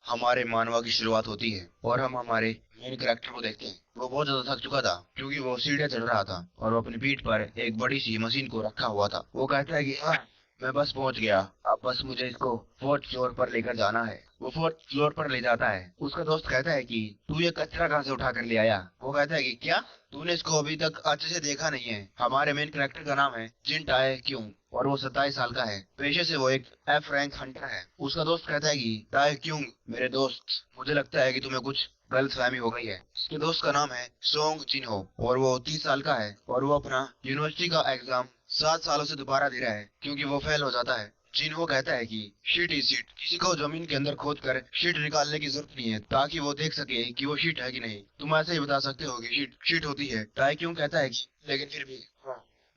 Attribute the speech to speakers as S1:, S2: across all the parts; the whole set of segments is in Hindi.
S1: हमारे मानवा की शुरुआत होती है और हम हमारे मेन कैरेक्टर को देखते हैं। वो बहुत ज्यादा थक चुका था क्योंकि वो सीढ़ियां चढ़ रहा था और वो अपनी पीठ पर एक बड़ी सी मशीन को रखा हुआ था। वो कहता है कि मैं बस पहुंच गया, अब बस मुझे इसको फोर्थ फ्लोर पर लेकर जाना है। वो फोर्थ फ्लोर पर ले जाता है। उसका दोस्त कहता है कि तू ये कचरा कहाँ से उठा कर ले आया। वो कहता है कि क्या तूने इसको अभी तक अच्छे से देखा नहीं है। हमारे मेन कैरेक्टर का नाम है जिन टाए क्यों और वो 27 साल का है। पेशे से वो एक एफ रैंक हंटर है। उसका दोस्त कहता है कि टाए क्यों मेरे दोस्त, मुझे लगता है कि तुम्हें कुछ गलतफहमी हो गई है। उसके दोस्त का नाम है सोंग जिनहो और वो 30 साल का है और वो अपना यूनिवर्सिटी का एग्जाम 7 सालों से दोबारा दे रहा है क्योंकि वो फेल हो जाता है। जिनहो कहता है कि शीट ही शीट, किसी को जमीन के अंदर खोद कर शीट निकालने की जरूरत नहीं है ताकि वो देख सके कि वो शीट है कि नहीं। तुम ऐसे ही बता सकते हो कि शीट शीट होती है। टाई क्यों कहता है कि लेकिन फिर भी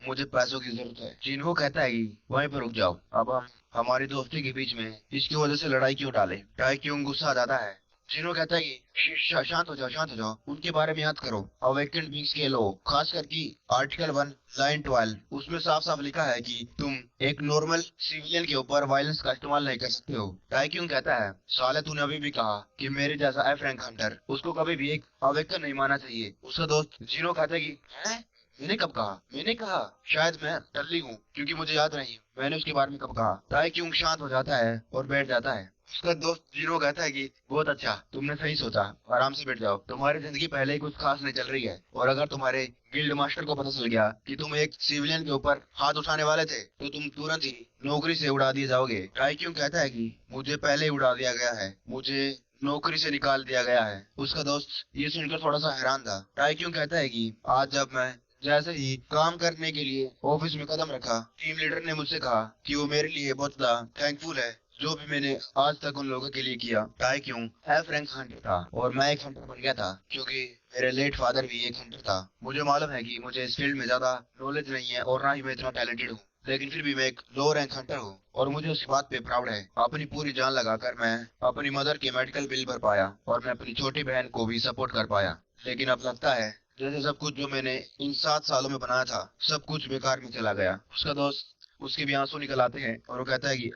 S1: मुझे पैसों की जरूरत है। जिन्हो कहता है कि वहीं पर रुक जाओ, अब हम हमारी दोस्ती के बीच में इसकी वजह से लड़ाई क्यों डाले। टाई क्यों गुस्सा आ जाता है। जिन्हो कहता है कि शांत हो जाओ, शांत हो जाओ, उनके बारे में याद करो। अवेकेंड बींग्स के लो, खास करके आर्टिकल 1 लाइन 12, उसमें साफ साफ लिखा है कि तुम एक नॉर्मल सिविलियन के ऊपर वायलेंस का इस्तेमाल नहीं कर सकते हो। टाई क्यों कहता है साले तूने अभी भी कहा कि मेरे जैसा एफ रैंक हंटर उसको कभी भी एक अवेकन नहीं मानना चाहिए। उसका दोस्त जिन्हो कहता है कि हैं? मैंने कब कहा? मैंने कहा शायद मैं टल्ली हूँ क्योंकि मुझे याद नहीं मैंने उसके बारे में कब कहा। ताई क्यों शांत हो जाता है और बैठ जाता है। उसका दोस्त जीरो कहता है कि बहुत अच्छा, तुमने सही सोचा, आराम से बैठ जाओ, तुम्हारी जिंदगी पहले ही कुछ खास नहीं चल रही है और अगर तुम्हारे गिल्ड मास्टर को पता चल गया कि तुम एक सिविलियन के ऊपर हाथ उठाने वाले थे तो तुम तुरंत ही नौकरी से उड़ा दिए जाओगे। टाई क्यों कहता है कि मुझे पहले ही उड़ा दिया गया है, मुझे नौकरी से निकाल दिया गया है। उसका दोस्त ये सुनकर थोड़ा सा हैरान था। टाई क्यों कहता है कि आज जब मैं जैसे ही काम करने के लिए ऑफिस में कदम रखा, टीम लीडर ने मुझसे कहा कि वो मेरे लिए बहुत ज्यादा थैंकफुल है जो भी मैंने आज तक उन लोगों के लिए किया। टाई क्यों एफ रैंक हंटर था और मैं एक हंटर बन गया था क्योंकि मेरे लेट फादर भी एक हंटर था। मुझे मालूम है कि मुझे इस फील्ड में ज्यादा नॉलेज नहीं है और ना ही मैं इतना टैलेंटेड हूँ, लेकिन फिर भी मैं एक लो रैंक हंटर हूँ और मुझे उस बात पे प्राउड है। अपनी पूरी जान लगाकर मैं अपनी मदर के मेडिकल बिल भर पाया और मैं अपनी छोटी बहन को भी सपोर्ट कर पाया। लेकिन अब लगता है जैसे सब कुछ जो मैंने इन 7 सालों में बनाया था सब कुछ बेकार में चला गया। उसका दोस्त उसके भी आंसू निकल आते हैं और वो कहता है कि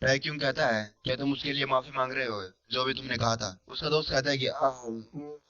S1: टै क्यों कहता है क्या तुम उसके लिए माफी मांग रहे हो जो भी तुमने कहा था। उसका दोस्त कहता है कि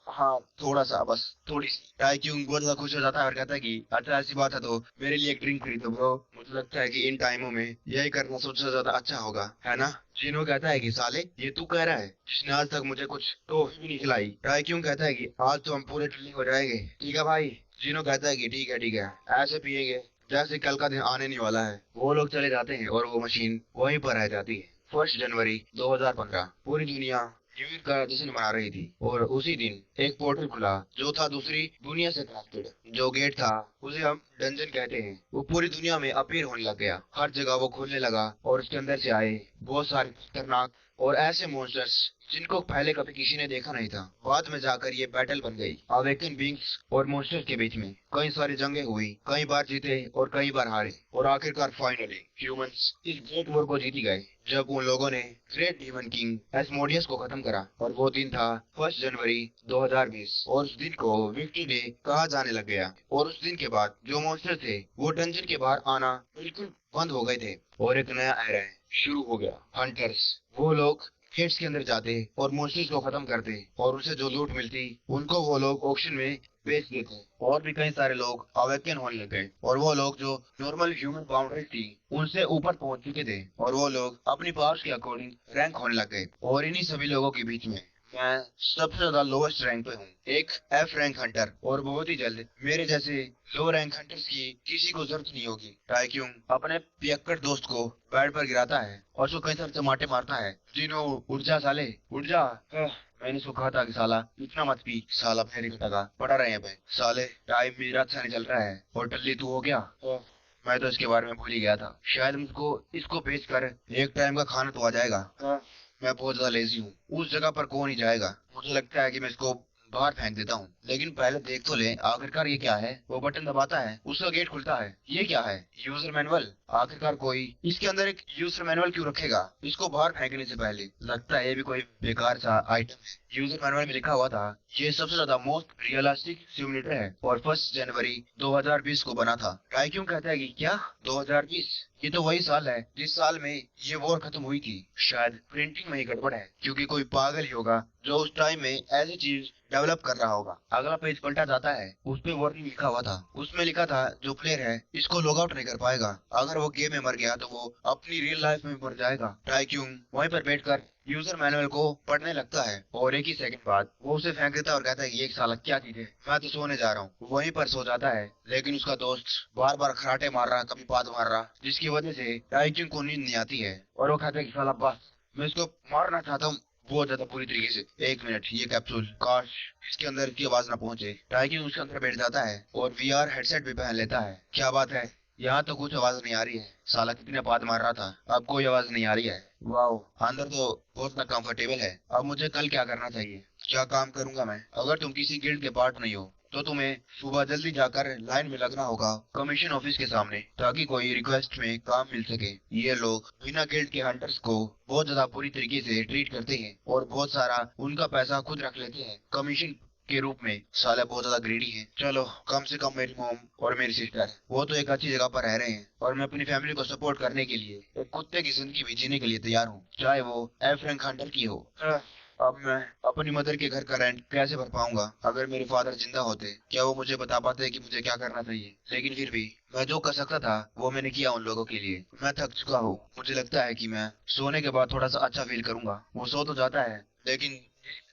S1: हाँ थोड़ा सा, बस थोड़ी सी। टाई क्यों बहुत ज्यादा खुश हो जाता है और कहता है कि अच्छा ऐसी बात है तो मेरे लिए एक ड्रिंक खरीदो ब्रो, मुझे लगता है कि इन टाइमों में यही करना सबसे ज्यादा अच्छा होगा, है ना। जिनो कहता है कि साले ये तू कह रहा है जिसने आज तक मुझे कुछ टॉफी भी नहीं खिलाई। टाई क्यों कहता है कि आज तो हम पूरे ड्रिलिंग हो जाएंगे, ठीक है भाई। जिनो कहता है कि ठीक है ऐसे पिएंगे जैसे कल का दिन आने नहीं वाला है। वो लोग चले जाते हैं और वो मशीन वहीं पर रह जाती है। 1 जनवरी 2015 पूरी दुनिया न्यू ईयर का जश्न मना रही थी और उसी दिन एक पोर्टल खुला जो था दूसरी दुनिया से कनेक्टेड। जो गेट था उसे हम डंजन कहते हैं, वो पूरी दुनिया में अपीयर होने लग गया। हर जगह वो खुलने लगा और उसके अंदर से आए बहुत सारे खतरनाक और ऐसे मॉन्स्टर्स जिनको पहले कभी किसी ने देखा नहीं था। बाद में जाकर ये बैटल बन गई अवेकन बींग्स और मॉन्स्टर्स के बीच में। कई सारी जंगें हुई, कई बार जीते और कई बार हारे और आखिरकार फाइनली ह्यूमंस इस ग्रेट वॉर को जीती गए जब उन लोगों ने ग्रेट डीमन किंग एस्मोडियस को खत्म करा। और वो दिन था 1 जनवरी 2020 और उस दिन को विक्ट्री डे कहा जाने लग गया। और उस दिन के बाद जो मॉन्स्टर थे वो डंजन के बाहर आना बिल्कुल बंद हो गए थे और एक नया एरा शुरू हो गया। हंटर्स वो लोग गेट्स के अंदर जाते और मॉन्स्टर्स को खत्म करते और उनसे जो लूट मिलती उनको वो लोग ऑक्शन में बेच देते। और भी कई सारे लोग अवेकन होने लग गए और वो लोग जो नॉर्मल ह्यूमन बाउंड्री थी उनसे ऊपर पहुंच चुके थे और वो लोग अपनी पावर्स के अकॉर्डिंग रैंक होने लग गए। और इन्हीं सभी लोगों के बीच में मैं सबसे ज्यादा लोवेस्ट रैंक पे हूँ, एक एफ रैंक हंटर। और बहुत ही जल्द मेरे जैसे लो रैंक हंटर्स की किसी को जरूरत नहीं होगी। टाइक्यून अपने पियक्कड़ दोस्त को बेड पर गिराता है और उसको कई सारे चमाटे मारता है। जिनो उठ जा साले उठ जा। मैंने उसको कहा था कि साला इतना मत पी, साला फेरी कटागा पड़ा रहे हैं पे साले। टाइम मेरा अच्छा नहीं चल रहा है और टल्ली तू हो गया। मैं तो इसके बारे में भूल ही गया था, शायद मुझको इसको बेचकर एक टाइम का खाना तो आ जाएगा। मैं बहुत ज्यादा लेजी हूँ, उस जगह पर कौन ही जाएगा। मुझे लगता है कि मैं इसको बाहर फेंक देता हूँ, लेकिन पहले देख तो ले आखिरकार ये क्या है। वो बटन दबाता है उसका गेट खुलता है। ये क्या है? User manual. आखिरकार कोई इसके अंदर एक यूजर मैनुअल क्यों रखेगा इसको बाहर फेंकने से पहले। लगता है ये भी कोई बेकार सा आइटम है। यूजर मैनुअल में लिखा हुआ था ये सबसे ज्यादा मोस्ट रियलिस्टिक सिमुलेटर है और 1 जनवरी 2020 को बना था। काय क्यों कहता है कि क्या 2020? ये तो वही साल है जिस साल में ये वॉर खत्म हुई थी। शायद प्रिंटिंग में ही गड़बड़ है, क्योंकि कोई पागल ही होगा जो उस टाइम में ऐसी चीज डेवलप कर रहा होगा। अगला पेज पलटा जाता है, उस पे वार्निंग लिखा हुआ था। उसमें लिखा था जो प्लेयर है इसको लॉग आउट नहीं कर पाएगा। अगर वो गेम में मर गया तो वो अपनी रियल लाइफ में मर जाएगा। टाइक्यून वहीं पर बैठकर यूजर मैनुअल को पढ़ने लगता है और एक ही सेकंड बाद वो उसे फेंक देता है और कहता है कि ये साला क्या चीज है, मैं तो सोने जा रहा हूँ। वहीं पर सो जाता है, लेकिन उसका दोस्त बार बार खराटे मार रहा, कभी पाद मार रहा, जिसकी वजह से टाइक्यून को नींद नहीं आती है और वो कहता है कि साला बस, मैं इसको मारना चाहता हूँ बहुत ज्यादा पूरी तरीके से। एक मिनट, ये कैप्सूल काश इसके अंदर की आवाज ना पहुंचे। टाइक्यून उसके अंदर बैठ जाता है और वीआर हेडसेट भी पहन लेता है। क्या बात है, यहाँ तो कुछ आवाज नहीं आ रही है। साला कितने बात मार रहा था, अब कोई आवाज नहीं आ रही है। वाह, अंदर तो बहुत ना कंफर्टेबल है। अब मुझे कल क्या करना चाहिए, क्या काम करूंगा मैं? अगर तुम किसी गिल्ड के पार्ट नहीं हो तो तुम्हें सुबह जल्दी जाकर लाइन में लगना होगा कमीशन ऑफिस के सामने, ताकि कोई रिक्वेस्ट में काम मिल सके। ये लोग बिना गिल्ड के हंटर्स को बहुत ज्यादा बुरी तरीके से ट्रीट करते हैं और बहुत सारा उनका पैसा खुद रख लेते हैं कमीशन के रूप में। साले बहुत ज्यादा ग्रीडी हैं। चलो, कम से कम मेरी मॉम और मेरी सिस्टर वो तो एक अच्छी जगह पर रह रहे हैं और मैं अपनी फैमिली को सपोर्ट करने के लिए एक कुत्ते की जिंदगी भी जीने के लिए तैयार हूँ, चाहे वो एफ रैंक हंटर की हो। अब मैं अपनी मदर के घर का रेंट कैसे भर पाऊंगा? अगर मेरे फादर जिंदा होते, क्या वो मुझे बता पाते कि मुझे क्या करना चाहिए? लेकिन फिर भी मैं जो कर सकता था वो मैंने किया उन लोगों के लिए। मैं थक चुका हूँ, मुझे लगता है कि मैं सोने के बाद थोड़ा सा अच्छा फील करूंगा। वो सो तो जाता है, लेकिन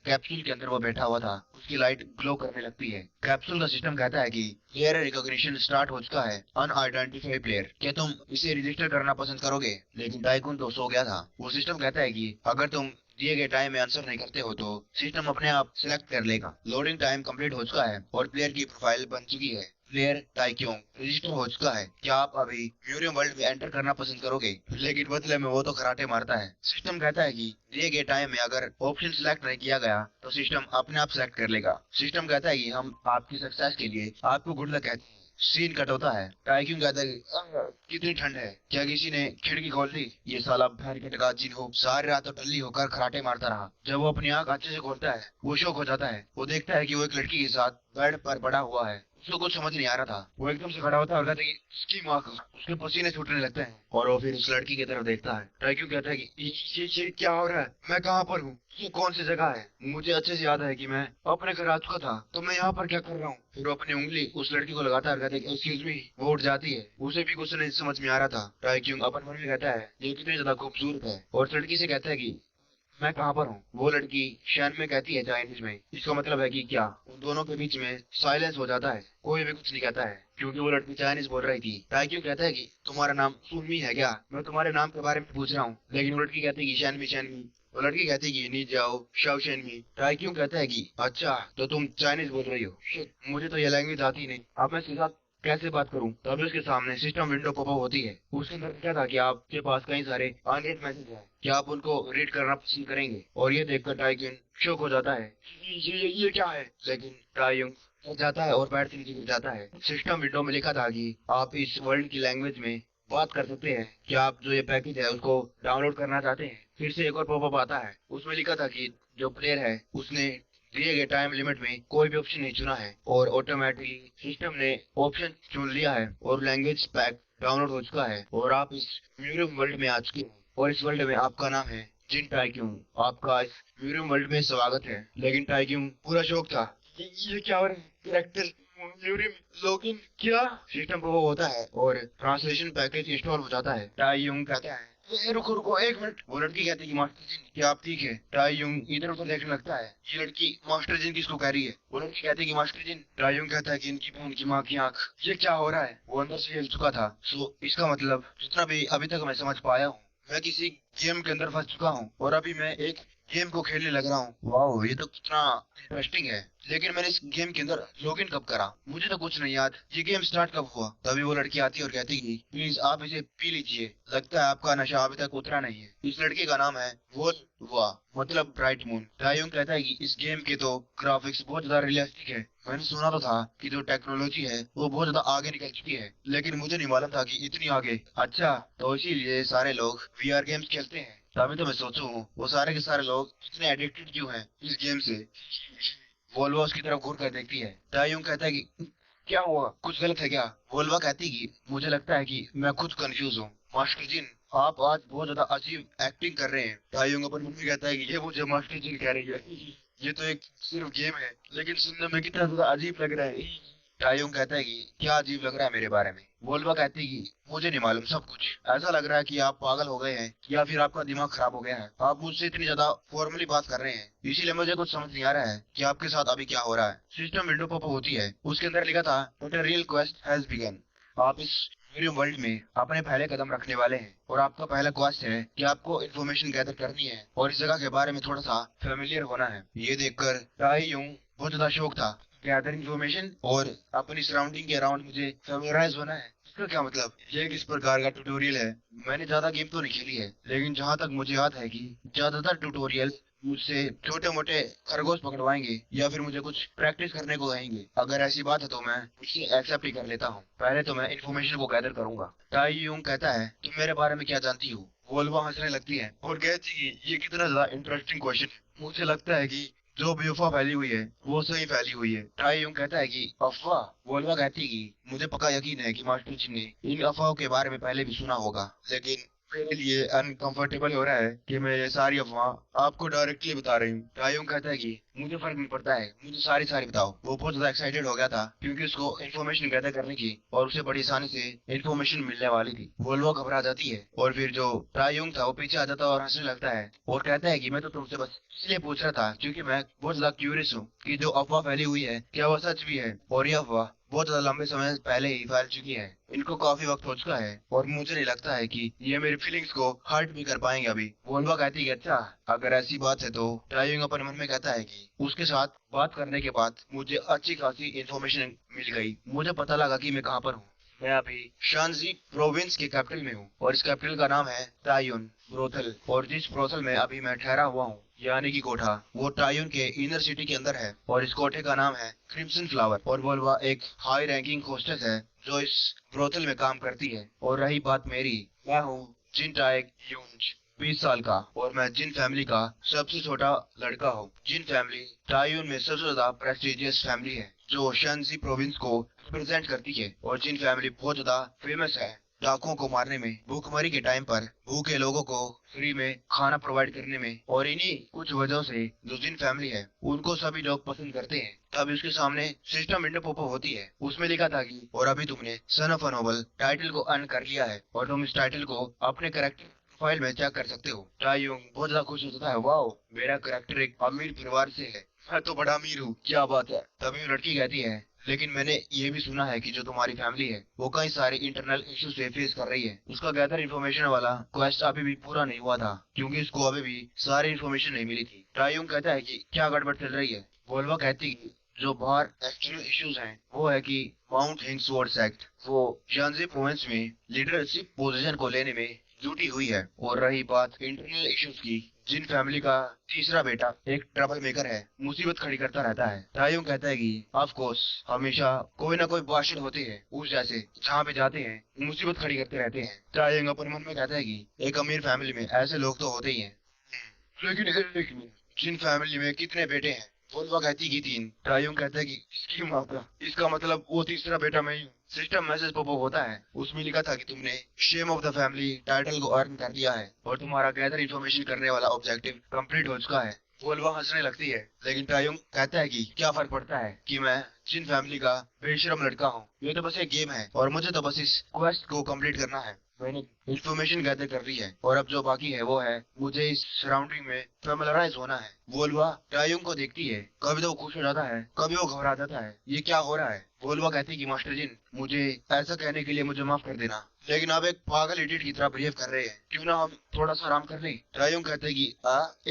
S1: कैप्सूल के अंदर वो बैठा हुआ था उसकी लाइट ग्लो करने लगती है। कैप्सूल का सिस्टम कहता है कि प्लेयर रिकॉग्निशन स्टार्ट हो चुका है, अनआइडेंटिफाइड प्लेयर, क्या तुम इसे रजिस्टर करना पसंद करोगे? लेकिन टाइकून तो सो गया था। वो सिस्टम कहता है कि अगर तुम दिए गए टाइम में आंसर नहीं करते हो तो सिस्टम अपने आप सिलेक्ट कर लेगा। लोडिंग टाइम कंप्लीट हो चुका है और प्लेयर की प्रोफाइल बन चुकी है। प्लेयर टाइक्यून रजिस्टर हो चुका है। क्या आप अभी म्यूरियम वर्ल्ड में एंटर करना पसंद करोगे? लेकिन बदले में वो तो कराटे मारता है। सिस्टम कहता है कि दिए गए टाइम में अगर ऑप्शन सिलेक्ट नहीं किया गया तो सिस्टम अपने आप सिलेक्ट कर लेगा। सिस्टम कहता है कि हम आपकी सक्सेस के लिए आपको गुड लक कहते हैं। सीन कट होता है। टाइक्यून कहता है कि, कितनी ठंड है, क्या किसी ने खिड़की खोल दी? ये साला भैर के टका जिन हो सारी रात तो टल्ली होकर खराटे मारता रहा। जब वो अपनी आंख अच्छे से खोलता है वो शौक हो जाता है। वो देखता है कि वो एक लड़की के साथ बेड पर पड़ा हुआ है। उसको कुछ समझ नहीं आ रहा था। वो एकदम से खड़ा होता है और कहता है कि उसकी माँ को, उसके पसीने छूटने लगते हैं और वो फिर उस लड़की की तरफ देखता है। टाइक्यून कहता है कि ये क्या हो रहा है, मैं कहाँ पर हूँ, ये कौन सी जगह है? मुझे अच्छे से याद है कि मैं अपने घर आ चुका था, तो मैं यहाँ पर क्या कर रहा हूँ? फिर वो अपनी उंगली उस लड़की को लगाता है और कहता है एक्सक्यूज मी। वो उठ जाती है। उसे भी कुछ नहीं समझ में आ रहा था। टाइक्यून अपन मन में कहता है ये कितनी ज्यादा खूबसूरत है और उस लड़की से कहता है कि मैं कहाँ पर हूँ? वो लड़की शैन में कहती है चाइनीज में, इसका मतलब है कि क्या? उन दोनों के बीच में साइलेंस हो जाता है, कोई भी कुछ नहीं कहता है क्योंकि वो लड़की चाइनीज बोल रही थी। टाइक्यून कहता है कि तुम्हारा नाम सुनमी है क्या? मैं तुम्हारे नाम के बारे में पूछ रहा हूँ। लेकिन वो लड़की कहती है कि शैनमी शैनमी। वो लड़की कहती है कि नी जाओ शाओ शैनमी। टाइक्यून कहता है कि अच्छा तो तुम चाइनीज बोल रही हो। शिट, मुझे तो ये लैंग्वेज आती नहीं, अब मैं इसके साथ कैसे बात करूं? तभी उसके सामने सिस्टम विंडो पॉपअप होती है। उसके अंदर क्या था कि आपके पास कई सारे अनरीड मैसेज हैं, क्या आप उनको रीड करना पसंद करेंगे? और ये देखकर टाइक्यून शॉक हो जाता है। ये क्या है? लेकिन टाइक्यून थक जाता है और पैर से नीचे गिर जाता है। सिस्टम विंडो में लिखा था कि आप इस वर्ल्ड की लैंग्वेज में बात कर सकते हैं, क्या आप जो ये पैकेज है उसको डाउनलोड करना चाहते हैं? फिर से एक और पॉपअप आता है, उसमें लिखा था कि जो प्लेयर है उसने दिए गए टाइम लिमिट में कोई भी ऑप्शन नहीं चुना है और ऑटोमेटिकली सिस्टम ने ऑप्शन चुन लिया है और लैंग्वेज पैक डाउनलोड हो चुका है और आप इस म्यूरियम वर्ल्ड में आ चुके हैं और इस वर्ल्ड में आपका नाम है जिन टाइक्यून। आपका इस म्यूरियम वर्ल्ड में स्वागत है। लेकिन टाइक्यून पूरा शौक था। ये क्या हो रहा है? कैरेक्टर म्यूरियम लॉगिन क्या? सिस्टम पर वो होता है और ट्रांसलेशन पैकेज इंस्टॉल हो जाता है। टाइक्यून कहता है रुको रुको एक मिनट। वो लड़की कहती है कि मास्टर जी क्या आप ठीक है? टाइक्यून इधर उधर देखने लगता है। ये लड़की मास्टर जिन किसको कह रही है? वो लड़की कहती है कि मास्टर जिन। टाइक्यून कहता है कि इनकी बहन की माँ की आंख। ये क्या हो रहा है? वो अंदर से हिल चुका था। सो इसका मतलब जितना भी अभी तक मैं समझ पाया हूँ, मैं किसी गेम के अंदर फंस चुका हूँ और अभी मैं एक गेम को खेलने लग रहा हूँ। वाह, ये तो कितना इंटरेस्टिंग है। लेकिन मैंने इस गेम के अंदर लॉगिन कब करा? मुझे तो कुछ नहीं याद। ये गेम स्टार्ट कब हुआ? तभी वो लड़की आती है और कहती है प्लीज आप इसे पी लीजिए, लगता है आपका नशा अभी तक उतरा नहीं है। इस लड़के का नाम है वोल वाह, मतलब ब्राइट मून। टाइक्यून कहता है कि इस गेम के तो ग्राफिक्स बहुत ज्यादा रियलिस्टिक है। मैंने सुना तो था कि जो टेक्नोलॉजी है वो बहुत ज्यादा आगे निकल चुकी है, लेकिन मुझे नहीं मालूम था कि इतनी आगे। अच्छा, तो इसीलिए सारे लोग वीआर गेम्स खेलते हैं। तभी तो मैं सोचूं वो सारे के सारे लोग इतने एडिक्टेड क्यों हैं इस गेम से। वोल्वा उसकी तरफ घूर कर देखती है। टाइक्यून कहता है कि क्या हुआ, कुछ गलत है क्या? वोल्वा कहती कि मुझे लगता है कि मैं खुद कंफ्यूज हूँ। मास्टर जिन, आप आज बहुत ज्यादा अजीब एक्टिंग कर रहे हैं। तायुंग अपन मन में कहता है कि ये मुझे मास्टर जिन कह रही है, ये तो एक सिर्फ गेम है, लेकिन सुनने में कितना ज्यादा अजीब लग रहा है। तायुंग कहता है कि क्या अजीब लग रहा है मेरे बारे में। वोल्वा कहती है कि मुझे नहीं मालूम, सब कुछ ऐसा लग रहा है कि आप पागल हो गए हैं या फिर आपका दिमाग खराब हो गया है। आप मुझसे इतनी ज्यादा फॉर्मली बात कर रहे हैं, इसीलिए मुझे कुछ समझ नहीं आ रहा है कि आपके साथ अभी क्या हो रहा है। सिस्टम विंडो पॉपअप होती है, उसके अंदर लिखा था रियल क्वेस्ट हैज बिगन। आप इस मीडियम वर्ल्ड में अपने पहले कदम रखने वाले हैं और आपका पहला क्वेस्ट है कि आपको इन्फॉर्मेशन गैदर करनी है और इस जगह के बारे में थोड़ा सा फेमिलियर होना है। ये देखकर तायुंग बहुत ज्यादा शौक था। गैदर इन्फॉर्मेशन और अपनी सराउंडिंग के अराउंड मुझे फेमिलियराइज होना है, इसका क्या मतलब? ये किस प्रकार का ट्यूटोरियल है? मैंने ज्यादा गेम तो नहीं खेली है, लेकिन जहाँ तक मुझे याद है कि ज्यादातर ट्यूटोरियल मुझसे छोटे मोटे खरगोश पकड़वाएंगे या फिर मुझे कुछ प्रैक्टिस करने को कहेंगे। अगर ऐसी बात है तो मैं इसे एक्सेप्ट ही कर लेता हूँ। पहले तो मैं इन्फॉर्मेशन को गैदर करूंगा। ताई यूं कहता है, तुम मेरे बारे में क्या जानती हो? वोल्वा हंसने लगती है और कहती है कि ये कितना ज्यादा इंटरेस्टिंग क्वेश्चन है। मुझे लगता है कि जो भी अफवाह फैली हुई है वो सही फैली हुई है। टाई यूं कहता है कि अफवाह? वोल्वा कहती है कि मुझे पक्का यकीन है कि मास्टर जी ने इन अफवाहों के बारे में पहले भी सुना होगा, लेकिन मेरे लिए अनकंफर्टेबल हो रहा है कि मैं ये सारी अफवाह आपको डायरेक्टली बता रही हूँ। टायुंग कहता है कि मुझे फर्क नहीं पड़ता है, मुझे सारी सारी बताओ। वो बहुत ज्यादा एक्साइटेड हो गया था क्योंकि उसको इन्फॉर्मेशन गैदर करने की और उसे बड़ी आसानी से इन्फॉर्मेशन मिलने वाली थी। वोल्वो घबरा जाती है और फिर जो टायुंग था वो पीछे आ जाता है और हंसने लगता है और कहता है कि मैं तो तुमसे बस इसलिए पूछ रहा था क्योंकि मैं बहुत ज्यादा क्यूरियस हूँ कि जो अफवाह फैली हुई है क्या वो सच भी है, और यह अफवाह बहुत ज्यादा लंबे समय पहले ही फैल चुकी है। इनको काफी वक्त हो चुका है और मुझे नहीं लगता है कि ये मेरी फीलिंग्स को हर्ट भी कर पाएंगे अभी। वोल्वा कहती है अच्छा, अगर ऐसी बात है तो टाइविंग अपने मन में कहता है कि उसके साथ बात करने के बाद मुझे अच्छी खासी इंफॉर्मेशन मिल गई। मुझे पता लगा कि मैं कहाँ पर हूँ। मैं अभी शांजी प्रोविंस के कैपिटल में हूँ और इस कैपिटल का नाम है तायुन ब्रोथल, और जिस ब्रोथल में अभी मैं ठहरा हुआ हूँ यानी कि कोठा, वो टायुन के इनर सिटी के अंदर है और इस कोठे का नाम है क्रिम्सन फ्लावर। और वोल्वा एक हाई रैंकिंग होस्टेस है जो इस ब्रोथल में काम करती है। और रही बात मेरी, मैं हूँ जिन टाइक यूंज, 20 साल का, और मैं जिन फैमिली का सबसे छोटा लड़का हूँ। जिन फैमिली टायुन में सबसे ज्यादा प्रेस्टिजियस फैमिली है जो शांजी प्रोविंस को रिप्रेजेंट करती है, और जिन फैमिली बहुत ज्यादा फेमस है डाकुओं को मारने में, भूखमरी के टाइम पर भूखे लोगों को फ्री में खाना प्रोवाइड करने में। और इन्हीं कुछ वजहों से जो जिन फैमिली है उनको सभी लोग पसंद करते हैं। तब उसके सामने सिस्टम विंडो पॉपअप होती है, उसमें लिखा था कि और अभी तुमने son of a Nobel title को अर्न कर लिया है और तुम इस टाइटल को अपने कैरेक्टर फाइल में चेक कर सकते हो। टायुंग बहुत ज्यादा खुश होता है, वाओ मेरा कैरेक्टर एक अमीर परिवार से है, मैं तो बड़ा अमीर हूँ, क्या बात है। तभी लड़की कहती है लेकिन मैंने ये भी सुना है कि जो तुम्हारी फैमिली है वो कई सारे इंटरनल इश्यू से फेस कर रही है। उसका गैदर इन्फॉर्मेशन वाला क्वेस्ट अभी भी पूरा नहीं हुआ था क्योंकि उसको अभी भी सारी इन्फॉर्मेशन नहीं मिली थी। टायुंग कहता है कि क्या गड़बड़ चल रही है? वोल्वा कहती है जो बाहर एक्चुअल इश्यूज हैं वो है कि माउंट हिंग्सवर्थ एक्ट, वो जानजी प्रोविंस में लीडरशिप पोजीशन को लेने में जुटी हुई है। और रही बात इंटरनल इश्यूज की, जिन फैमिली का तीसरा बेटा एक ट्रबल मेकर है, मुसीबत खड़ी करता रहता है। तायुंग कहता है कि ऑफ कोर्स हमेशा कोई ना कोई बादशाह होते हैं उस जैसे, जहाँ पे जाते हैं मुसीबत खड़ी करते रहते हैं। तायुंग अपने मन में कहता है कि एक अमीर फैमिली में ऐसे लोग तो होते ही हैं, लेकिन एक मिनट, जिन फैमिली में कितने बेटे हैं? वोल्वा कहती कि 3। तायुंग कहता है कि इसकी माँ का, इसका मतलब वो तीसरा बेटा मैं ही हूँ। सिस्टम मैसेज पॉपअप होता है, उसमें लिखा था कि तुमने shame of the family title को अर्न कर लिया है और तुम्हारा गैदर इंफॉर्मेशन करने वाला ऑब्जेक्टिव कंप्लीट हो चुका है। वोल्वा हंसने लगती है, लेकिन टायुंग कहता है कि क्या फर्क पड़ता है कि मैं जिन फैमिली का बेशरम लड़का हूँ, ये तो बस एक गेम है और मुझे तो बस इस क्वेस्ट को कंप्लीट करना है। मैंने इंफॉर्मेशन गैदर कर ली है और अब जो बाकी है वो है मुझे इस सराउंडिंग में फेमिलराइज होना है। वोल्वा टायुंग को देखती है, कभी तो वो खुश हो जाता है कभी वो घबरा जाता है, ये क्या हो रहा है? वोल्वा कहती है कि मास्टर जिन, मुझे ऐसा कहने के लिए मुझे माफ कर देना, लेकिन आप एक पागल इडियट की तरह बिहेव कर रहे हैं, क्यों ना हम थोड़ा सा आराम कर लें? टायुंग कहते हैं कि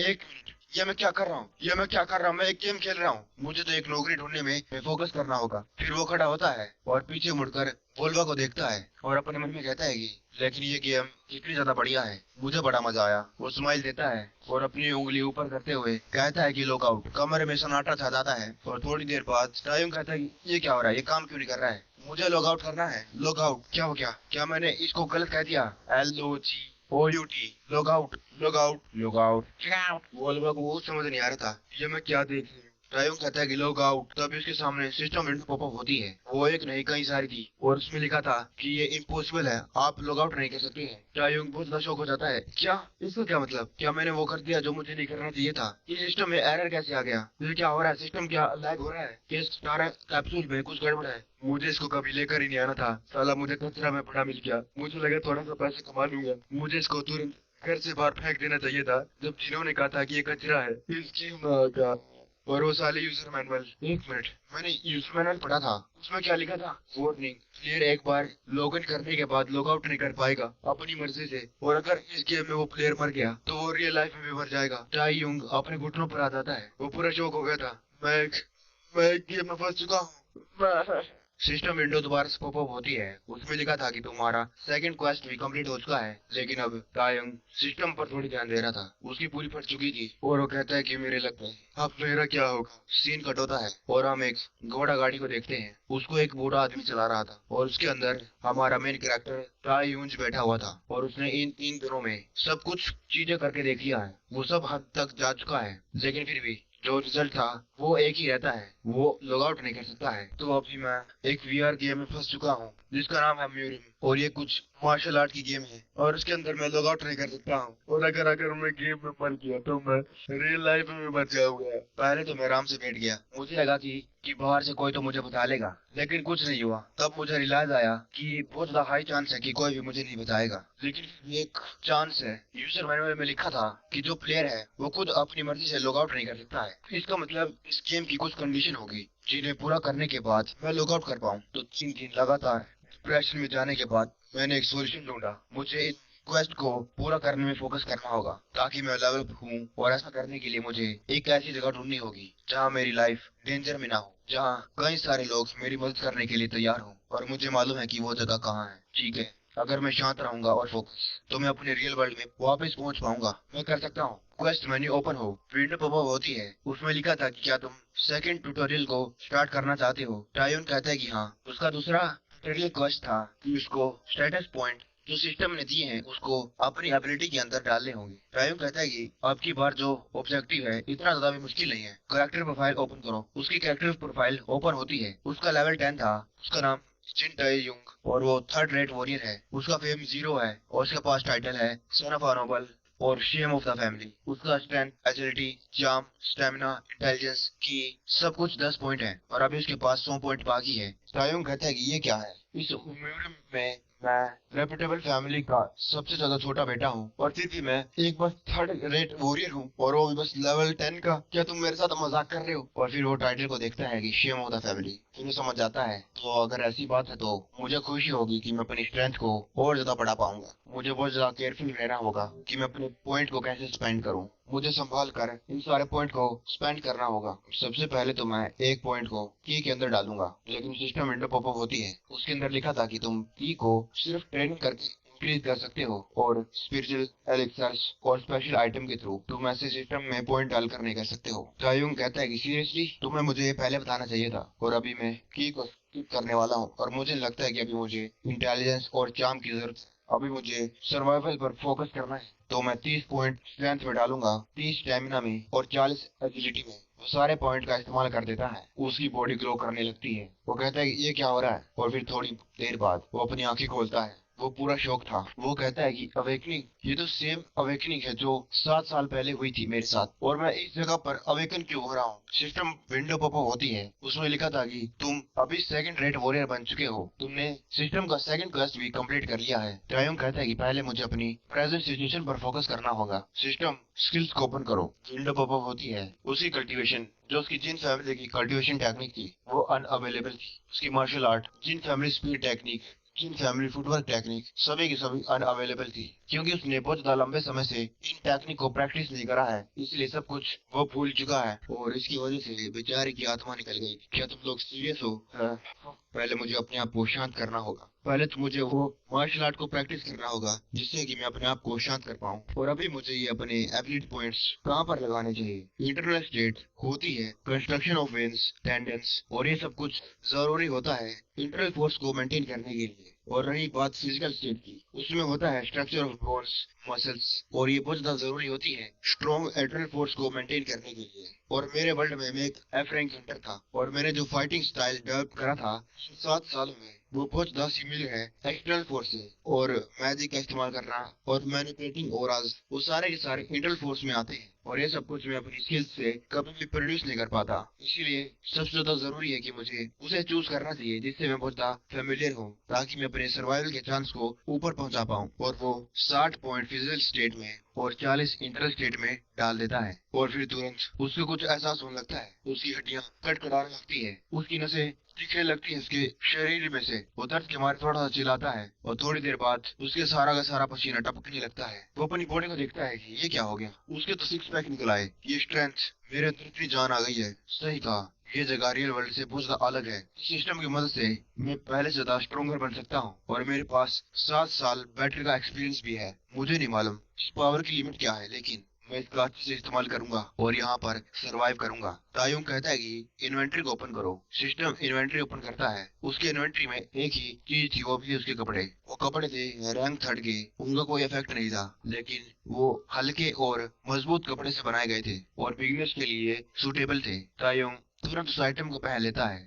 S1: एक मिनट, ये मैं क्या कर रहा हूँ, ये मैं क्या कर रहा हूँ? मैं एक गेम खेल रहा हूँ, मुझे तो एक नौकरी ढूंढने में फोकस करना होगा। फिर वो खड़ा होता है और पीछे मुड़कर वोल्वा को देखता है और अपने मन में कहता है कि लेकिन ये गेम कितनी ज्यादा बढ़िया है, मुझे बड़ा मजा आया। वो स्माइल देता है और अपनी उंगली ऊपर करते हुए कहता है कि लॉक आउट। कमरे में सन्नाटा छा जाता है और थोड़ी देर बाद टायुंग कहता है कि ये क्या हो रहा है, ये काम क्यों नहीं कर रहा है? मुझे लॉग आउट करना है। Log out? क्या हो गया? क्या मैंने इसको गलत कह दिया? LOGOUT, log out, log out, log out. वोल्वा को वो समझ नहीं आ रहा था ये मैं क्या देख रही हूँ। टायोंग कहता है कि लॉग आउट। तभी उसके सामने सिस्टम विंडो पॉपअप होती है। वो एक नहीं कई सारी थी और उसमें लिखा था कि ये इम्पॉसिबल है, आप लॉग आउट नहीं कर सकते हैं। टायोंग बहुत ज्यादा शॉक हो जाता है। क्या इसका क्या मतलब? क्या मैंने वो कर दिया जो मुझे नहीं करना चाहिए था? ये सिस्टम में एरर कैसे आ गया? ये क्या हो रहा है? सिस्टम क्या लैग हो रहा है? इस सारा कैप्सूल में कुछ गड़बड़ है। मुझे इसको कभी लेकर ही नहीं आना था। साला मुझे कचरा में पड़ा मिल गया। मुझे लगा थोड़ा सा पैसे कमा लूंगा। मुझे इसको तुरंत घर से बाहर फेंक देना चाहिए था जब जिन्होंने कहा था कि ये कचरा है। इसकी माँ का। और वो साले यूजर मैनुअल। एक मिनट, मैंने यूजर मैनुअल पढ़ा था। उसमें क्या लिखा था? वार्निंग, प्लेयर एक बार लॉग इन करने के बाद लॉग आउट नहीं कर पाएगा अपनी मर्जी से, और अगर इस गेम में वो प्लेयर मर गया तो वो रियल लाइफ में भी मर जाएगा। टाई युंग अपने घुटनों पर आ जाता है। वो पूरा शौक हो गया था। मैं गेम में फंस चुका हूँ। सिस्टम विंडो दोबारा से पॉपअप होती है। उसमें लिखा था कि तुम्हारा सेकंड क्वेस्ट भी कंप्लीट हो चुका है। लेकिन अब टायंग सिस्टम पर थोड़ी ध्यान दे रहा था। उसकी पूरी फट चुकी थी और वो कहता है कि मेरे लग गए, अब मेरा क्या होगा? सीन कट होता है और हम एक घोड़ा गाड़ी को देखते हैं। उसको एक बूढ़ा आदमी चला रहा था और उसके अंदर हमारा मेन कैरेक्टर टाई यूंज बैठा हुआ था। और उसने इन 3 दिनों में सब कुछ चीजें करके देख लिया है। वो सब हद तक जा चुका है, लेकिन फिर भी जो रिजल्ट था वो एक ही रहता है, वो लॉग आउट नहीं कर सकता है। तो अभी मैं एक वीआर गेम में फंस चुका हूँ जिसका नाम है म्यूरिम, और ये कुछ मार्शल आर्ट की गेम है और इसके अंदर मैं लॉग आउट नहीं कर सकता हूँ। और अगर अगर मैं गेम में मर गया तो मैं रियल लाइफ में मर जाऊंगा। पहले तो मैं आराम से बैठ गया। मुझे लगा कि बाहर से कोई तो मुझे बता लेगा, लेकिन कुछ नहीं हुआ। तब मुझे रियलाइज आया कि बहुत ज्यादा हाई चांस है कि कोई भी मुझे नहीं बताएगा। लेकिन एक चांस है। यूजर मैनुअल में लिखा था कि जो प्लेयर है वो खुद अपनी मर्जी से लॉग आउट नहीं कर सकता है। इसका मतलब इस गेम की कुछ कंडीशन होगी जिन्हें पूरा करने के बाद मैं लॉग आउट कर पाऊँ। तो 3 दिन लगातार डिप्रेशन में जाने के बाद मैंने एक सोल्यूशन ढूंढा। मुझे इस क्वेस्ट को पूरा करने में फोकस करना होगा ताकि मैं लेवल अप हूँ, और ऐसा करने के लिए मुझे एक ऐसी जगह ढूंढनी होगी जहाँ मेरी लाइफ डेंजर में ना हो, जहाँ कई सारे लोग मेरी मदद करने के लिए तैयार हों और मुझे मालूम है कि वो जगह कहाँ है। ठीक है, अगर मैं शांत रहूंगा और फोकस, तो मैं अपने रियल वर्ल्ड में वापस पहुंच पाऊंगा। मैं कर सकता हूँ। क्वेस्ट मेन्यू ओपन हो, विंडो पॉपअप होती है। उसमें लिखा था कि क्या तुम सेकंड ट्यूटोरियल को स्टार्ट करना चाहते हो? टायोन कहता है कि हाँ। उसका दूसरा ट्यूटोरियल क्वेस्ट था कि उसको स्टेटस पॉइंट जो सिस्टम ने दिए हैं उसको अपनी एबिलिटी के अंदर डालने होंगे। टायोन कहता है कि आपकी बार जो ऑब्जेक्टिव है इतना ज्यादा भी मुश्किल नहीं है। कैरेक्टर प्रोफाइल ओपन करो। उसकी कैरेक्टर प्रोफाइल ओपन होती है। उसका लेवल 10 था। उसका नाम जिन टाई युंग, और वो थर्ड रेट वॉरियर है। उसका फेम 0 है और उसके पास टाइटल है सन ऑफ अ नोबल और शेम ऑफ द फैमिली। उसका strength, agility, charm, stamina, intelligence की सब कुछ 10 पॉइंट है और अभी उसके पास 100 पॉइंट बाकी है। टायोंग कहता है कि ये क्या है? इस म्यूजियम में मैं रेपुटेबल फैमिली का सबसे ज्यादा छोटा बेटा हूँ और फिर भी मैं एक बस थर्ड रेट वॉरियर हूँ, और वो भी बस लेवल 10 का। क्या तुम मेरे साथ मजाक कर रहे हो? और फिर वो टाइटल को देखता है कि शेम ऑफ द फैमिली। फिर वो समझ जाता है। तो अगर ऐसी बात है तो मुझे खुशी होगी कि मैं अपनी स्ट्रेंथ को और ज्यादा बढ़ा पाऊंगा। मुझे बहुत ज्यादा केयरफुल रहना होगा कि मैं अपने पॉइंट को कैसे स्पेंड करूँ। मुझे संभाल कर इन सारे पॉइंट को स्पेंड करना होगा। सबसे पहले तो मैं एक पॉइंट को की के अंदर डालूंगा, लेकिन सिस्टम विंडो पॉपअप होती है। उसके अंदर लिखा था कि तुम की को सिर्फ ट्रेनिंग करके इंक्रीज कर सकते हो, और स्पिरिचुअल एलिक्सर्स और स्पेशल आइटम के थ्रू तुम ऐसे सिस्टम में पॉइंट डालकर नहीं कर सकते हो। टायोंग कहता है कि सीरियसली तुम्हें मुझे ये पहले बताना चाहिए था, और अभी मैं की को स्किप करने वाला हूँ और मुझे लगता है कि अभी मुझे इंटेलिजेंस और चार्म की जरूरत है। अभी मुझे सर्वाइवल पर फोकस करना है। तो मैं 30 पॉइंट स्ट्रेंथ में डालूंगा, 30 स्टेमिना में और 40 एजिलिटी में। वो सारे पॉइंट का इस्तेमाल कर देता है। उसकी बॉडी ग्लो करने लगती है। वो कहता है कि ये क्या हो रहा है, और फिर थोड़ी देर बाद वो अपनी आंखें खोलता है। वो पूरा शौक था। वो कहता है कि अवेकनिंग, ये तो सेम अवेकनिंग है जो 7 साल पहले हुई थी मेरे साथ, और मैं इस जगह पर अवेकन क्यों हो रहा हूँ? सिस्टम विंडो पॉपअप होती है। उसमें लिखा था कि तुम अभी सेकंड रेट वॉरियर बन चुके हो। तुमने सिस्टम का सेकंड क्वेस्ट भी कंप्लीट कर लिया है। टायोंग कहता है कि पहले मुझे अपनी प्रेजेंट सिचुएशन पर फोकस करना होगा। सिस्टम स्किल्स को ओपन करो। विंडो पॉपअप होती है। उसकी कल्टीवेशन, जो उसकी जिन फैमिली की कल्टीवेशन टेक्निक थी वो अनअवेलेबल थी। उसकी मार्शल आर्ट, जिन फैमिली स्पीड टेक्निक, जिन फैमिली फुटवर्क टेक्निक, सभी की सभी अनअवेलेबल थी, क्योंकि उसने बहुत ज्यादा लंबे समय से इन टेक्निक को प्रैक्टिस नहीं करा है। इसलिए सब कुछ वो भूल चुका है, और इसकी वजह से बेचारे की आत्मा निकल गई। क्या तुम लोग सीरियस हो? हाँ। पहले मुझे अपने आप को शांत करना होगा। पहले तो मुझे वो मार्शल आर्ट को प्रैक्टिस करना होगा जिससे कि मैं अपने आप को शांत कर पाऊँ। और अभी मुझे ये अपने एबिलिटी पॉइंट्स कहाँ पर लगाने चाहिए? इंटरनल स्टेट होती है कंस्ट्रक्शन ऑफ वेन्स, टेंडेंस, और ये सब कुछ जरूरी होता है इंटरनल फोर्स को मेंटेन करने के लिए। और रही बात फिजिकल स्टेट की, उसमें होता है स्ट्रक्चर ऑफ बोन्स, मसल्स, और ये बहुत ज्यादा जरूरी होती है स्ट्रॉन्ग एड्रेनल फोर्स को मेंटेन करने के लिए। और मेरे वर्ल्ड में मैं एक एफ रैंक हंटर था, और मैंने जो फाइटिंग स्टाइल डेवलप करा था 7 सालों में, वो बहुत ज्यादा सिमिलर है एक्सटर्नल फोर्स से। और मैजिक का इस्तेमाल करना और मैनिपुलेटिंग ओराज, वो सारे के सारे इंटरनल फोर्स में आते हैं, और ये सब कुछ मैं अपनी स्किल्स से कभी भी प्रोड्यूस नहीं कर पाता। इसीलिए सबसे ज्यादा जरूरी है कि मुझे उसे चूज करना चाहिए जिससे मैं बहुत ज्यादा फेमिलियर हूँ, ताकि मैं अपने सर्वाइवल के चांस को ऊपर पहुंचा पाऊँ। और वो 60 पॉइंट फिजिकल स्टेट में और 40 इंटरनल स्टेट में डाल देता है, और फिर तुरंत उसको कुछ एहसास होने लगता है, उसकी हड्डियां कड़कड़ाने लगती है, उसकी नसें दिखने लगती है उसके शरीर में से, वो दर्द के मारे थोड़ा सा चिल्लाता है, और थोड़ी देर बाद उसके सारा का सारा पसीना टपकने लगता है। वो अपनी बॉडी को देखता है कि ये क्या हो गया, उसके तो सिक्स पैक निकल आए, ये स्ट्रेंथ, मेरे अंदर इतनी जान आ गई है। सही कहा, ये जगह रियल वर्ल्ड से बहुत ज्यादा अलग है। इस सिस्टम की मदद से मैं पहले से ज्यादा स्ट्रोंगर बन सकता हूँ, और मेरे पास 7 साल बैटरी का एक्सपीरियंस भी है। मुझे नहीं मालूम इस पावर की लिमिट क्या है, लेकिन मैं इसका अच्छे से इस्तेमाल करूंगा और यहाँ पर सरवाइव करूंगा। तायुंग कहता है कि इन्वेंट्री को ओपन करो। सिस्टम इन्वेंट्री ओपन करता है। उसके इन्वेंट्री में एक ही चीज थी, वो भी उसके कपड़े। वो कपड़े थे रैंक 3 के, उनका कोई इफेक्ट नहीं था, लेकिन वो हल्के और मजबूत कपड़े से बनाए गए थे और बिगनर्स के लिए सूटेबल थे। तायुंग तुरंत उस आइटम को पहन लेता है।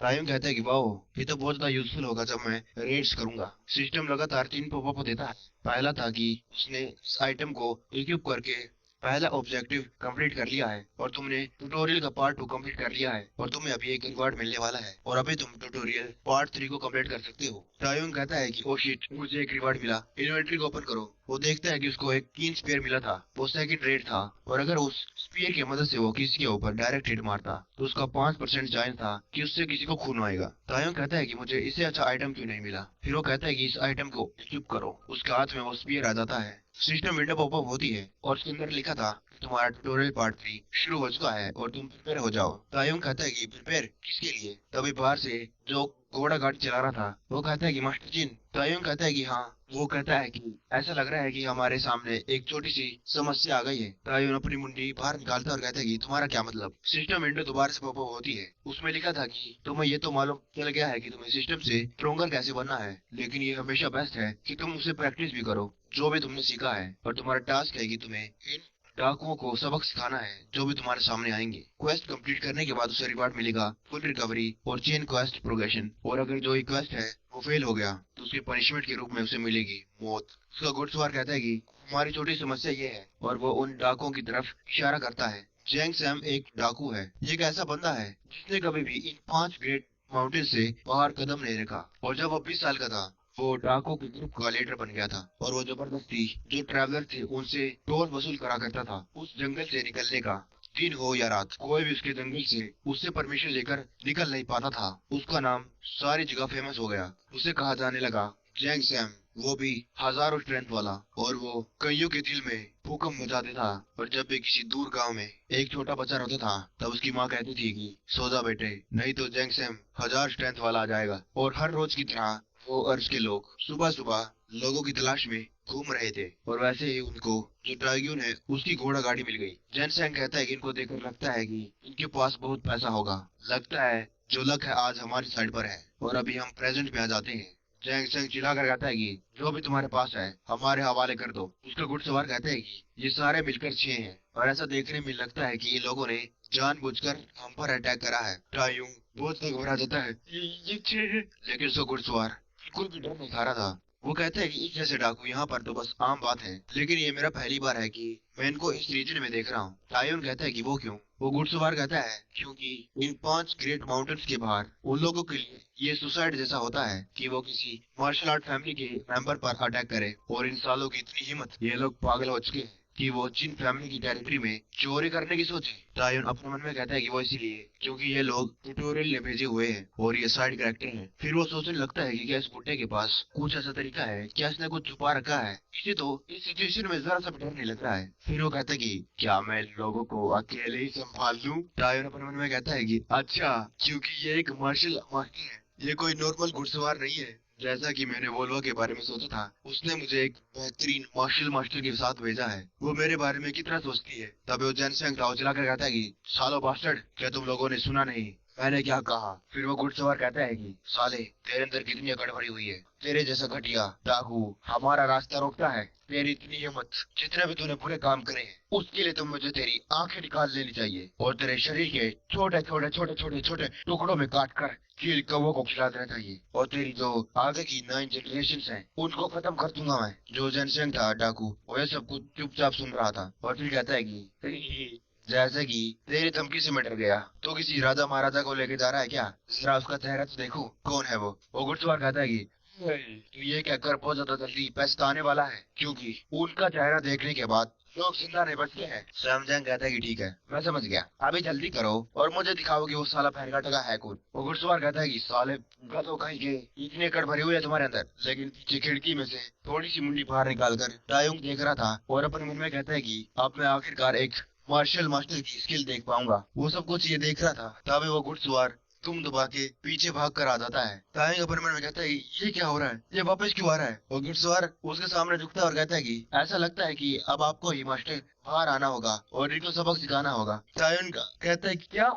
S1: तायुंग कहता है कि वाओ, ये तो बहुत ज्यादा यूजफुल होगा जब मैं रेड्स करूंगा। सिस्टम लगातार 3 पॉपअप देता है। पहला था कि उसने इस आइटम को इक्विप करके पहला ऑब्जेक्टिव कंप्लीट कर लिया है, और तुमने ट्यूटोरियल का पार्ट 2 कंप्लीट कर लिया है, और तुम्हें अभी एक रिवॉर्ड मिलने वाला है, और अभी तुम ट्यूटोरियल पार्ट 3 को कंप्लीट कर सकते हो। तायुंग कहता है कि ओ शिट, मुझे एक रिवॉर्ड मिला। इन्वेंटरी को ओपन करो। वो देखता है कि उसको एक कीन स्पेयर मिला था, वो सेकंड रेट था, और अगर उस स्पीयर की मदद से वो किसी के ऊपर डायरेक्ट हिट मारता तो उसका 5% चांस था कि उससे किसी को खून आएगा। तायुंग कहता है कि मुझे इससे अच्छा आइटम क्यों नहीं मिला। फिर वो कहता है कि इस आइटम को इक्विप करो। उसके हाथ में वो स्पीयर आ जाता है। सिस्टम विंडो पॉपअप होती है, और उसके अंदर लिखा था तुम्हारा ट्यूटोरियल पार्ट 3 शुरू हो चुका है और तुम प्रिपेयर हो जाओ। तायुंग कहता है कि प्रिपेयर किसके लिए। तभी बाहर से जो घोड़ा गाड़ी चला रहा था वो कहता है कि मास्टर जिन। तायुंग कहता है कि हाँ। वो कहता है कि ऐसा लग रहा है कि हमारे सामने एक छोटी सी समस्या आ गई है। तायुंग अपनी मुंडी बाहर निकालता है और कहता है कि तुम्हारा क्या मतलब। सिस्टम विंडो दोबारा से पॉपअप होती है। उसमें लिखा था कि तुम्हें ये तो मालूम चल गया है कि तुम्हें सिस्टम से स्ट्रोंगर कैसे बनना है, लेकिन ये हमेशा बेस्ट है कि तुम उसे प्रैक्टिस भी करो जो भी तुमने सीखा है। और तुम्हारा टास्क है कि तुम्हें इन डाकुओं को सबक सिखाना है जो भी तुम्हारे सामने आएंगे। क्वेस्ट कंप्लीट करने के बाद उसे रिवार्ड मिलेगा फुल रिकवरी और चेन क्वेस्ट प्रोग्रेशन। और अगर जो क्वेस्ट है वो फेल हो गया तो उसके पनिशमेंट के रूप में उसे मिलेगी मौत। उसका घुड़सवार कहता है कि हमारी छोटी समस्या ये है, और वो उन डाकुओं की तरफ इशारा करता है। जैंग सैम एक डाकू है। ये एक ऐसा बंदा है जिसने कभी भी इन 5 ग्रेट माउंटेन से बाहर कदम नहीं रखा, और जब वो 20 साल का था वो डाकुओं के ग्रुप का लीडर बन गया था, और वो जबरदस्ती जो ट्रैवलर थे उनसे टोल वसूल करा करता था उस जंगल से निकलने का। दिन हो या रात, कोई भी उसके जंगल से उससे परमिशन लेकर निकल नहीं पाता था। उसका नाम सारी जगह फेमस हो गया। उसे कहा जाने लगा जैंग सैम, वो भी हजारों स्ट्रेंथ वाला, और वो कईयों के दिल में भूकंप मचा देता था। और जब भी किसी दूर गांव में एक छोटा बच्चा रोता था तब उसकी माँ कहती थी कि सो जा बेटे, नहीं तो जैंग सैम 1000 स्ट्रेंथ वाला आ जाएगा। और हर रोज की तरह वो और उसके लोग सुबह सुबह लोगों की तलाश में घूम रहे थे, और वैसे ही उनको जो टाइग्यून है उसकी घोड़ा गाड़ी मिल गई। जैनसेंग कहता है कि इनको देखकर लगता है कि इनके पास बहुत पैसा होगा। लगता है जो लक है आज हमारी साइड पर है। और अभी हम प्रेजेंट में आ जाते हैं। जैनसेंग चिल्ला कर कहता है कि जो भी तुम्हारे पास है हमारे हवाले कर दो। उसका घुड़सवार कहता है कि ये सारे मिलकर 6 हैं, और ऐसा देखने में लगता है कि ये लोगों ने जानबूझकर हम पर अटैक करा है। टायुंग बहुत घबरा जाता है, ये 6 है। लेकिन उसका घुड़सवार बिल्कुल भी डर नहीं खा रहा था। वो कहता है कि इस जैसे डाकू यहाँ पर तो बस आम बात है, लेकिन ये मेरा पहली बार है कि मैं इनको इस रीजन में देख रहा हूँ। टायोन कहता है कि वो क्यों। वो घुड़सवार कहता है क्योंकि इन 5 ग्रेट माउंटेन्स के बाहर उन लोगों के लिए ये सुसाइड जैसा होता है कि वो किसी मार्शल आर्ट फैमिली के मेंबर पर अटैक करे। और इन सालों की इतनी हिम्मत, ये लोग पागल हो चुके हैं कि वो जिन फैमिली की टेरिटरी में चोरी करने की सोचे। टायोन अपने मन में कहता है कि वो इसीलिए क्योंकि ये लोग ट्यूटोरियल ने भेजे हुए हैं और ये साइड कैरेक्टर हैं। फिर वो सोचने लगता है कि क्या इस बुड्ढे के पास कुछ ऐसा तरीका है, क्या इसने कुछ छुपा रखा है, इसे तो इस सिचुएशन में जरा सा भी डर नहीं लग रहा है। फिर वो कहता है कि क्या मैं लोगों को अकेले ही संभाल लूं। टायोन अपने मन में कहता है कि अच्छा, क्योंकि ये एक मार्शल मास्टर है, ये कोई नॉर्मल घुड़सवार नहीं है जैसा कि मैंने वोल्वा के बारे में सोचा था। उसने मुझे एक बेहतरीन मार्शल मास्टर के साथ भेजा है। वो मेरे बारे में कितना सोचती है। तब वो जैनसेंग राव चलाकर कहता है कि सालो बास्टर्ड, क्या तुम लोगों ने सुना नहीं, मैंने क्या कहा? फिर वो घुड़सवार कहता है कि साले तेरे अंदर कितनी अकड़ भरी हुई है, तेरे जैसा घटिया डाकू हमारा रास्ता रोकता है, तेरी इतनी हिम्मत, जितने भी तूने बुरे काम करे हैं उसके लिए तो मुझे तेरी आंखें निकाल लेनी चाहिए और तेरे शरीर के छोटे छोटे छोटे छोटे छोटे टुकड़ों में काट कर चील कौवों को खिला देना चाहिए और तेरी जो आगे की 9 जनरेशन हैं उनको खत्म कर दूंगा मैं। जो जनसंघ था डाकू वो ये सब कुछ चुपचाप सुन रहा था और फिर कहता है कि जैसे कि तेरी धमकी से मैं डर गया, तो किसी राजा महाराजा को लेके जा रहा है क्या? जरा उसका चेहरा तो देखो, कौन है वो घुड़सवार कहता है कि तो ये कहकर बहुत ज्यादा जल्दी पछताने वाला है, क्योंकि उनका चेहरा देखने के बाद लोग जिंदा नहीं बचते हैं। सैमजंग कहता है कि ठीक है, मैं समझ गया, अभी जल्दी करो और मुझे दिखाओ कि वो साला पहनका टका है कौन। वो घुड़सवार कहता है कि साले गधों कहीं के, इतनी अकड़ भरी हुई है तुम्हारे अंदर। लेकिन पीछे खिड़की में से थोड़ी सी मुंडी बाहर निकाल कर टायुंग देख रहा था और अपने मन में कहता है कि अब मैं आखिरकार एक मार्शल मास्टर की स्किल देख पाऊंगा। वो सब कुछ ये देख रहा था तभी वो घुड़सवार तुम दबा के पीछे भाग कर आ जाता है। ताएं अपने मन में कहता है ये क्या हो रहा है, ये वापस क्यों आ रहा है? और घुड़सवार उसके सामने झुकता है और कहता है कि ऐसा लगता है कि अब आपको ही मास्टर बाहर आना होगा और इनको सबक सिखाना होगा। तायुन का कहता है क्या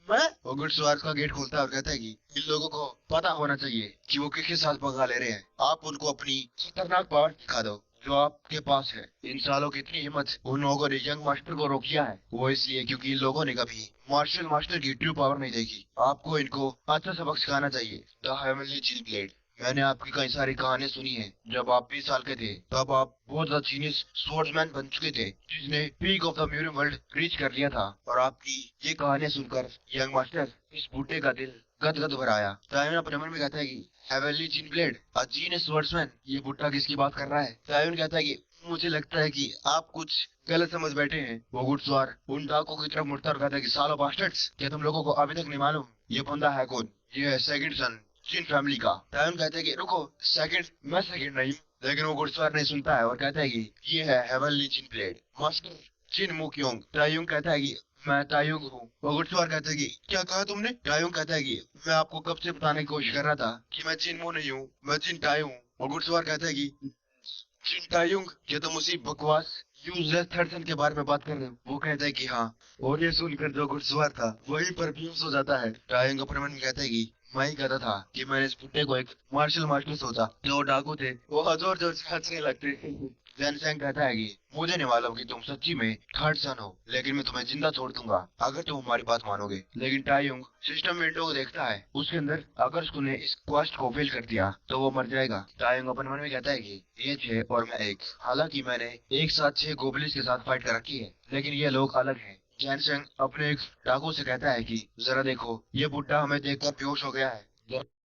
S1: मैं? और घुड़सवार का गेट खोलता है और कहता है कि इन लोगों को पता होना चाहिए कि वो किसके साथ पंगा ले रहे हैं। आप उनको अपनी खतरनाक पावर दिखा दो जो आपके पास है। इन सालों की इतनी हिम्मत उन लोगों ने यंग मास्टर को रोक दिया है, वो इसलिए क्योंकि इन लोगों ने कभी मार्शल मास्टर की ट्रू पावर नहीं देखी। आपको इनको अच्छा सबक सिखाना चाहिए। The heavenly chill blade. मैंने आपकी कई सारी कहानियां सुनी हैं। जब आप 20 साल के थे तब आप बहुत ज्यादा जीनियस स्वर्ड्समैन बन चुके थे जिसने peak of the museum world reach कर लिया था, और आपकी ये कहानियां सुनकर यंग मास्टर इस बूढ़े का दिल गदगद भर आया। तायुन अपने मन में कहता है कि heavenly chin blade a genius swordsman, ये बुढ़ा किसकी बात कर रहा है? तायुन कहता है कि मुझे लगता है कि आप कुछ गलत समझ बैठे हैं। वो घुड़सवार उन डाकुओं की तरफ मुड़ता और कहता है कि सालो बास्टर्ड्स, क्या तुम लोगों को अभी तक नहीं मालूम ये बंदा है कौन? ये है सेकंड सन जिन फैमिली का। तायुन कहता है कि रुको, सेकंड? मैं सेकंड नहीं हूँ। लेकिन वो घुड़सवार नहीं सुनता है और कहता है कि ये है हेवनली चिन ब्लेड, मास्टर जिन मुक्योंग। तायुंग कहता है कि मैं तायुंग हूँ। वो घुड़सवार कहता है कि क्या कहा तुमने? तायुंग कहता है कि मैं आपको कब से बताने की कोशिश कर रहा था कि मैं जिन मो नहीं हूँ, मैं जिन तायुंग हूँ। और घुड़सवार कहता है कि जिन तायुंग, क्या तुम उसी बकवास यूजलेस थर्ड सन के बारे में बात कर रहे हो? वो कहता है कि हाँ। और ये सुनकर जो घुड़सवार था वही पर बेहोश हो जाता है। तायुंग अपने मन में कहता है कि मैं ही कहता था कि मैंने इस बुड्ढे को एक मार्शल मास्टर सोचा। जो डाकू थे वो जोर जोर से हंसने लगते। जैनसेंग कहता है कि मुझे नहीं मालूम कि तुम सच्ची में थर्ड सन हो, लेकिन मैं तुम्हें जिंदा छोड़ दूंगा अगर तुम हमारी बात मानोगे। लेकिन टायुंग सिस्टम विंडो को देखता है, उसके अंदर अगर उसने इस क्वेस्ट को फेल कर दिया तो वो मर जाएगा। टायुंग अपने मन में कहता है कि ये 6 और मैं 1, हालांकि मैंने एक साथ 6 गोबलिन्स के साथ फाइट कर रखी है, लेकिन ये लोग अलग हैं। जैनसेंग अपने एक डाकू से कहता है कि जरा देखो, ये बुड्ढा हमें देखकर बेहोश हो गया है।